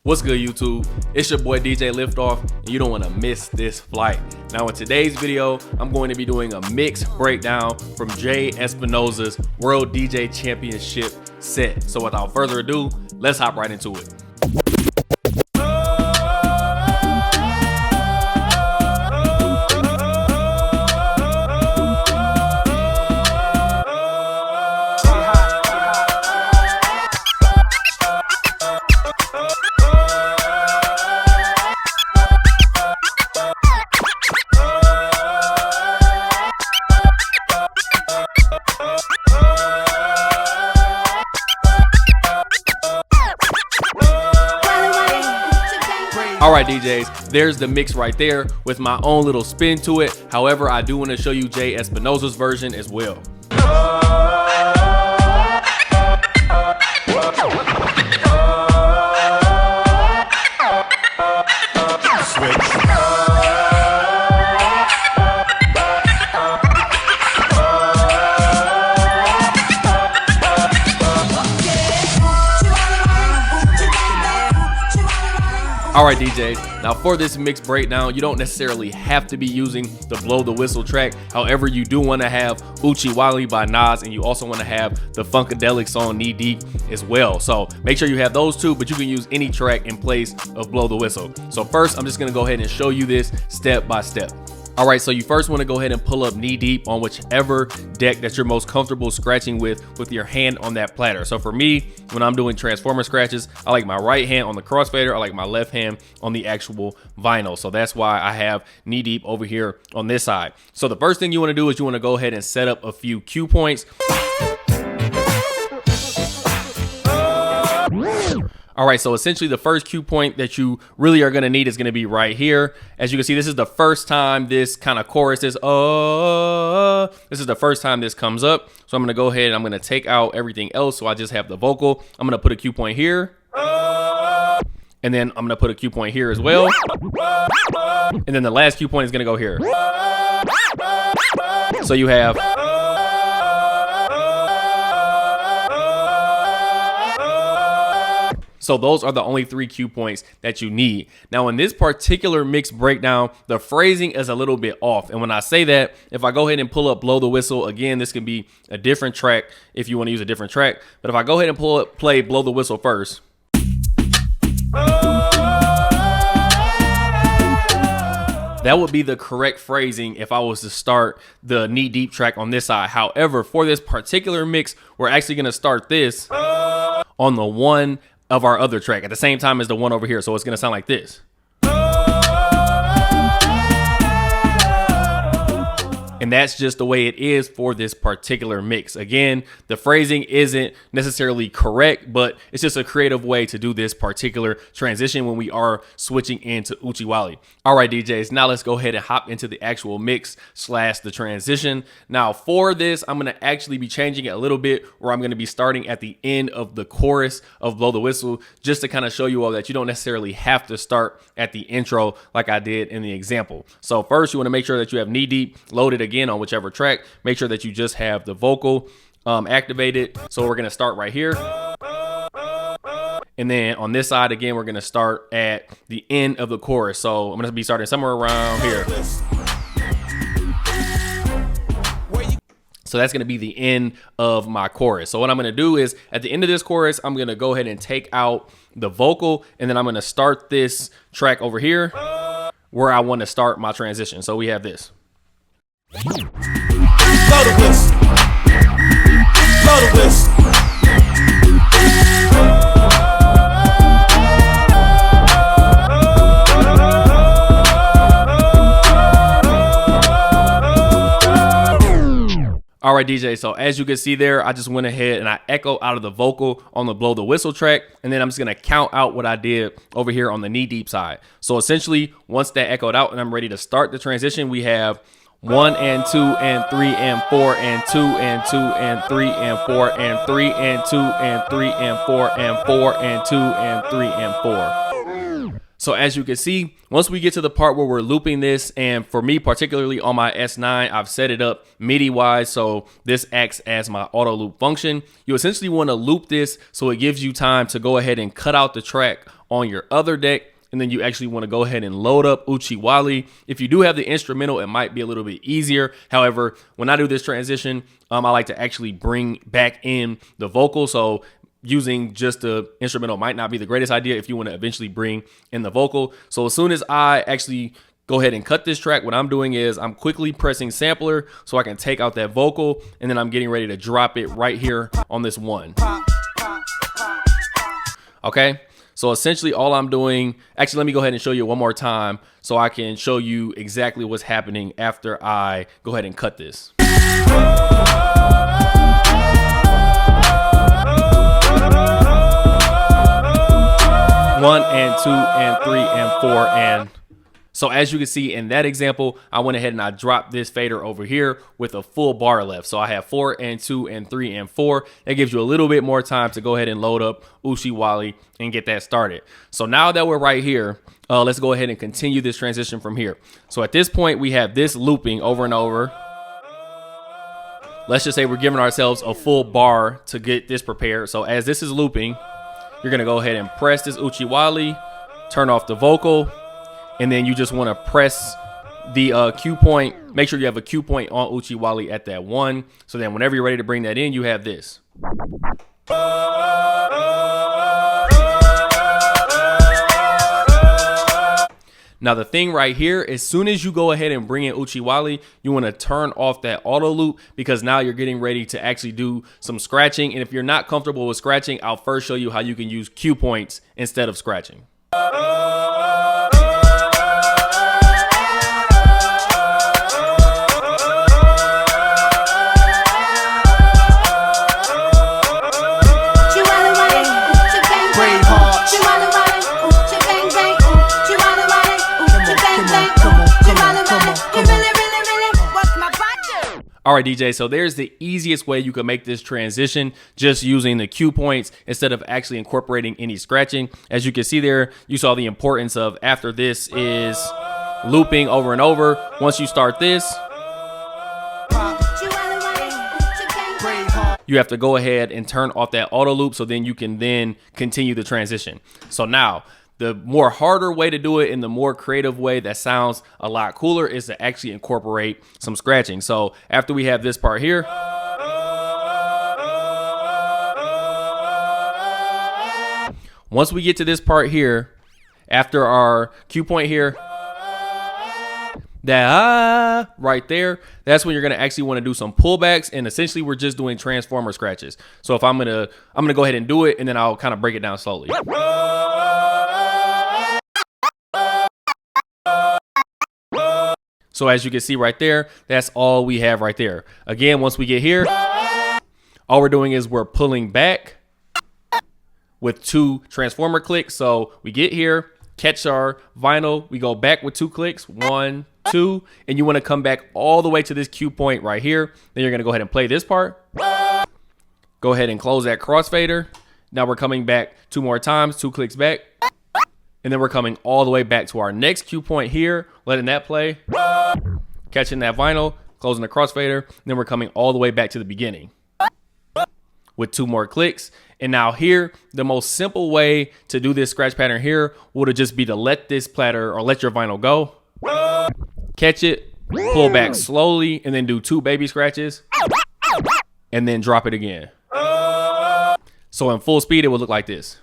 What's good, YouTube? It's your boy DJ LiftOFF, and you don't want to miss this flight. Now in today's video, I'm going to be doing a mix breakdown from Jay Espinosa's World DJ Championship set. So without further ado, let's hop right into it. All right, DJs, there's the mix right there with my own little spin to it. However, I do want to show you Jay Espinosa's version as well. All right, DJs, now for this mix breakdown, you don't necessarily have to be using the Blow the Whistle track. However, you do want to have Uchi Wally by Nas, and you also want to have the Funkadelic song Knee Deep as well. So make sure you have those two, but you can use any track in place of Blow the Whistle. So first, I'm just going to go ahead and show you this step by step. All right, so you first want to go ahead and pull up Knee Deep on whichever deck that you're most comfortable scratching with your hand on that platter. So for me, when I'm doing transformer scratches, I like my right hand on the crossfader, I like my left hand on the actual vinyl. So that's why I have Knee Deep over here on this side. So the first thing you want to do is you want to go ahead and set up a few cue points. All right, so essentially the first cue point that you really are going to need is going to be right here. As you can see, this is the first time this kind of chorus is, this is the first time this comes up. So I'm going to go ahead and I'm going to take out everything else. So I just have the vocal. I'm going to put a cue point here. And then I'm going to put a cue point here as well. And then the last cue point is going to go here. So you have... So those are the only three cue points that you need. Now in this particular mix breakdown, the phrasing is a little bit off. And when I say that, if I go ahead and pull up Blow the Whistle, again, this can be a different track if you want to use a different track. But if I go ahead and play Blow the Whistle first. That would be the correct phrasing if I was to start the Knee Deep track on this side. However, for this particular mix, we're actually going to start this on the one of our other track at the same time as the one over here. So it's going to sound like this. And that's just the way it is for this particular mix. Again, the phrasing isn't necessarily correct, but it's just a creative way to do this particular transition when we are switching into Uchi Wally. All right, DJs, now let's go ahead and hop into the actual mix / the transition. Now for this, I'm going to actually be changing it a little bit where I'm going to be starting at the end of the chorus of Blow the Whistle, just to kind of show you all that you don't necessarily have to start at the intro like I did in the example. So first, you want to make sure that you have Knee Deep loaded again on whichever track. Make sure that you just have the vocal activated. So we're going to start right here. And then on this side, again, we're going to start at the end of the chorus. So I'm going to be starting somewhere around here. So that's going to be the end of my chorus. So what I'm going to do is at the end of this chorus, I'm going to go ahead and take out the vocal. And then I'm going to start this track over here where I want to start my transition. So we have this. Blow the whistle. Blow the whistle. All right, DJ, so as you can see there, I just went ahead and I echo out of the vocal on the Blow the Whistle track, and then I'm just going to count out what I did over here on the Knee Deep side. So essentially, once that echoed out and I'm ready to start the transition, we have 1 and 2 and 3 and 4 and 2 and 2 and 3 and 4 and 3 and 2 and 3 and 4 and 4 and 2 and 3 and 4. So as you can see, once we get to the part where we're looping this, and for me particularly on my S9, I've set it up MIDI wise, so this acts as my auto loop function. You essentially want to loop this so it gives you time to go ahead and cut out the track on your other deck, and then you actually want to go ahead and load up Uchi Wally. If you do have the instrumental, it might be a little bit easier. However, when I do this transition, I like to actually bring back in the vocal, so using just the instrumental might not be the greatest idea if you want to eventually bring in the vocal. So as soon as I actually go ahead and cut this track, what I'm doing is I'm quickly pressing sampler so I can take out that vocal, and then I'm getting ready to drop it right here on this one. Okay, so essentially all I'm doing, actually let me go ahead and show you one more time so I can show you exactly what's happening after I go ahead and cut this. 1 and 2 and 3 and 4 and so as you can see in that example, I went ahead and I dropped this fader over here with a full bar left. So I have 4 and 2 and 3 and 4. That gives you a little bit more time to go ahead and load up Uchi Wally and get that started. So now that we're right here, let's go ahead and continue this transition from here. So at this point, we have this looping over and over. Let's just say we're giving ourselves a full bar to get this prepared. So as this is looping, you're gonna go ahead and press this Uchi Wally, turn off the vocal, and then you just want to press the cue point. Make sure you have a cue point on Uchi Wally at that 1. So then whenever you're ready to bring that in, you have this. Now the thing right here, as soon as you go ahead and bring in Uchi Wally, you want to turn off that auto loop because now you're getting ready to actually do some scratching. And if you're not comfortable with scratching, I'll first show you how you can use cue points instead of scratching. All right, DJ, so there's the easiest way you can make this transition, just using the cue points instead of actually incorporating any scratching. As you can see there, you saw the importance of after this is looping over and over. Once you start this, you have to go ahead and turn off that auto loop so then you can then continue the transition. So now, the more harder way to do it and the more creative way that sounds a lot cooler is to actually incorporate some scratching. So after we have this part here, once we get to this part here, after our cue point here, that right there, that's when you're gonna actually want to do some pullbacks, and essentially we're just doing transformer scratches. So if I'm gonna go ahead and do it, and then I'll kind of break it down slowly. So as you can see right there, that's all we have right there. Again, once we get here, all we're doing is we're pulling back with 2 transformer clicks. So we get here, catch our vinyl, we go back with 2 clicks, 1, 2, and you want to come back all the way to this cue point right here. Then you're going to go ahead and play this part. Go ahead and close that crossfader. Now we're coming back 2 more times, 2 clicks back. And then we're coming all the way back to our next cue point here, letting that play, catching that vinyl, closing the crossfader, and then we're coming all the way back to the beginning with 2 more clicks. And now here, the most simple way to do this scratch pattern here would just be to let this platter or let your vinyl go, catch it, pull back slowly, and then do 2 baby scratches, and then drop it again. So in full speed, it would look like this.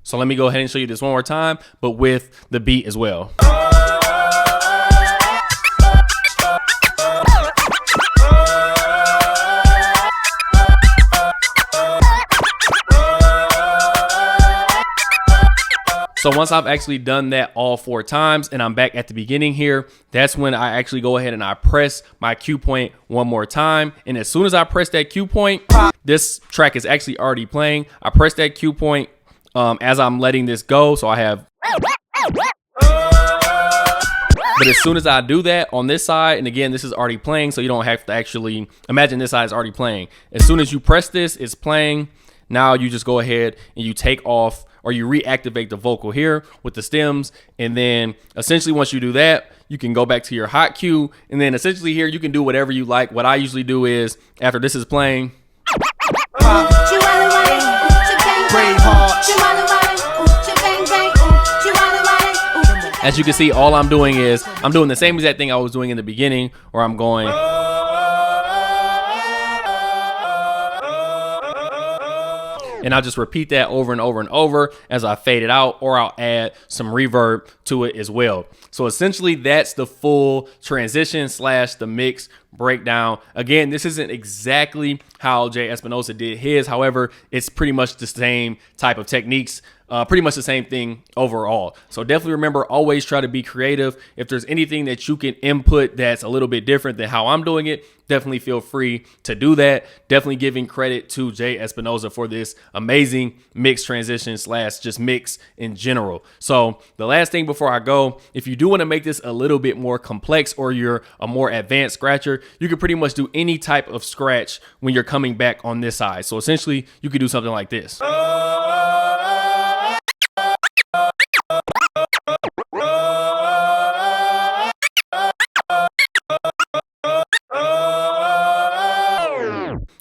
So let me go ahead and show you this one more time, but with the beat as well. So once I've actually done that all 4 times and I'm back at the beginning here, that's when I actually go ahead and I press my cue point one more time. And as soon as I press that cue point, this track is actually already playing. I press that cue point as I'm letting this go. So I have But as soon as I do that on this side, and again, this is already playing, so you don't have to actually imagine this side is already playing. As soon as you press this, it's playing. Now you just go ahead and you take off, or you reactivate the vocal here with the stems. And then essentially once you do that, you can go back to your hot cue. And then essentially here, you can do whatever you like. What I usually do is after this is playing, as you can see, all I'm doing is I'm doing the same exact thing I was doing in the beginning, where I'm going. And I'll just repeat that over and over and over as I fade it out, or I'll add some reverb to it as well. So essentially that's the full transition / the mix breakdown. Again, this isn't exactly how Jay Espinosa did his. However, it's pretty much the same type of techniques, pretty much the same thing overall. So definitely remember, always try to be creative. If there's anything that you can input that's a little bit different than how I'm doing it, definitely feel free to do that. Definitely giving credit to Jay Espinosa for this amazing mix transition / just mix in general. So the last thing before I go, if you do want to make this a little bit more complex, or you're a more advanced scratcher, you can pretty much do any type of scratch when you're coming back on this side. So essentially you could do something like this.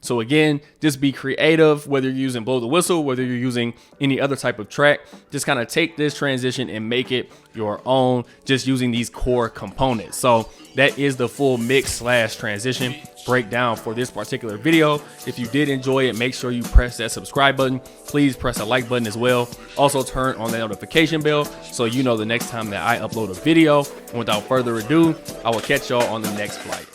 So again, just be creative, whether you're using blow the whistle, whether you're using any other type of track, just kind of take this transition and make it your own, just using these core components. So that is the full mix / transition breakdown for this particular video. If you did enjoy it, make sure you press that subscribe button. Please press the like button as well. Also turn on the notification bell so you know the next time that I upload a video. And without further ado, I will catch y'all on the next flight.